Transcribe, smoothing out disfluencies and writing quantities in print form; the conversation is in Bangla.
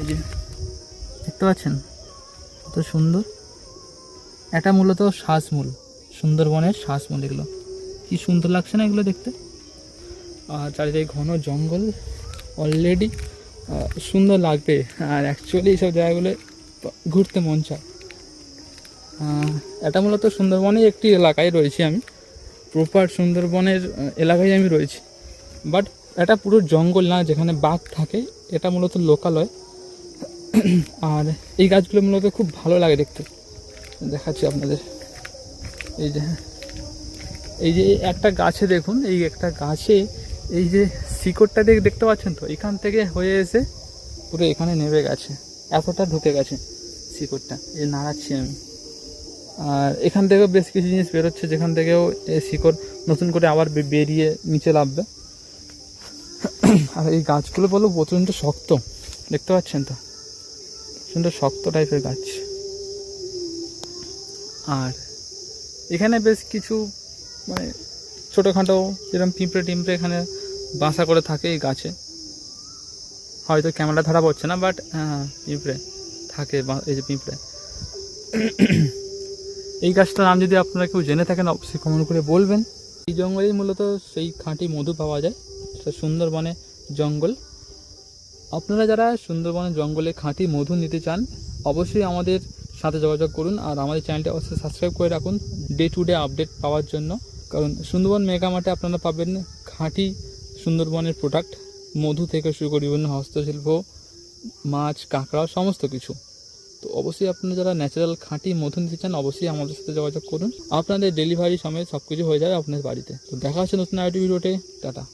এই যে দেখতে পাচ্ছেন কত সুন্দর। এটা মূলত শ্বাসমূল, সুন্দরবনের শ্বাসমূল। এগুলো কি সুন্দর লাগছে না এগুলো দেখতে। আর চারিদিকে ঘন জঙ্গল, অলরেডি সুন্দর লাগবে। আর অ্যাকচুয়ালি এইসব জায়গাগুলো ঘুরতে মন চায়। এটা মূলত সুন্দরবনের একটি এলাকায় রয়েছি আমি, প্রপার সুন্দরবনের এলাকায় আমি রয়েছি। বাট এটা পুরো জঙ্গল না যেখানে বাঘ থাকে, এটা মূলত লোকালয়। আর এই গাছগুলো মূলত খুব ভালো লাগে দেখতে। দেখাচ্ছি আপনাদের। এই যে একটা গাছে দেখুন, এই একটা গাছে এই যে শিকড়টা দেখতে পাচ্ছেন তো, এখান থেকে হয়ে এসে পুরো এখানে নেমে গেছে, এতটা ঢুকে গেছে শিকড়টা। এই নাড়াচ্ছি আমি। আর এখান থেকেও বেশ কিছু জিনিস বেরোচ্ছে, যেখান থেকেও এই শিকড় নতুন করে আবার বেরিয়ে নিচে নামবে। আর এই গাছগুলো বলো প্রচণ্ড শক্ত, দেখতে পাচ্ছেন তো, প্রচণ্ড শক্ত টাইপের গাছ। আর এখানে বেশ কিছু মানে ছোটোখাটো যেরকম পিঁপড়ে এখানে বাসা করে থাকে এই গাছে। হয়তো ক্যামেরা ধরা পড়ছে না, বাট পিঁপড়ে থাকে, এই যে পিঁপড়ে। এই গাছটার নাম যদি আপনারা কেউ জেনে থাকেন অবশ্যই কমেন্ট করে বলবেন। এই জঙ্গলেই মূলত সেই খাঁটি মধু পাওয়া যায়, সেটা সুন্দরবনে জঙ্গল। আপনারা যারা সুন্দরবনের জঙ্গলে খাঁটি মধু নিতে চান অবশ্যই আমাদের সাথে যোগাযোগ করুন। আর আমাদের চ্যানেলটি অবশ্যই সাবস্ক্রাইব করে রাখুন ডে টু ডে আপডেট পাওয়ার জন্য। কারণ সুন্দরবন মেগামার্টে আপনারা পাবেন খাঁটি সুন্দরবনের প্রোডাক্ট, মধু থেকে শুরু করে বিভিন্ন হস্তশিল্প, মাছ, কাঁকড়া, সমস্ত কিছু। তো অবশ্যই আপনারা যারা ন্যাচারাল খাঁটি মধু নিতে চান অবশ্যই আমাদের সাথে যোগাযোগ করুন। আপনাদের ডেলিভারি সময় সব কিছু হয়ে যাবে আপনার বাড়িতে। তো দেখা হচ্ছে নতুন আরেকটি ভিডিওতে। টাটা।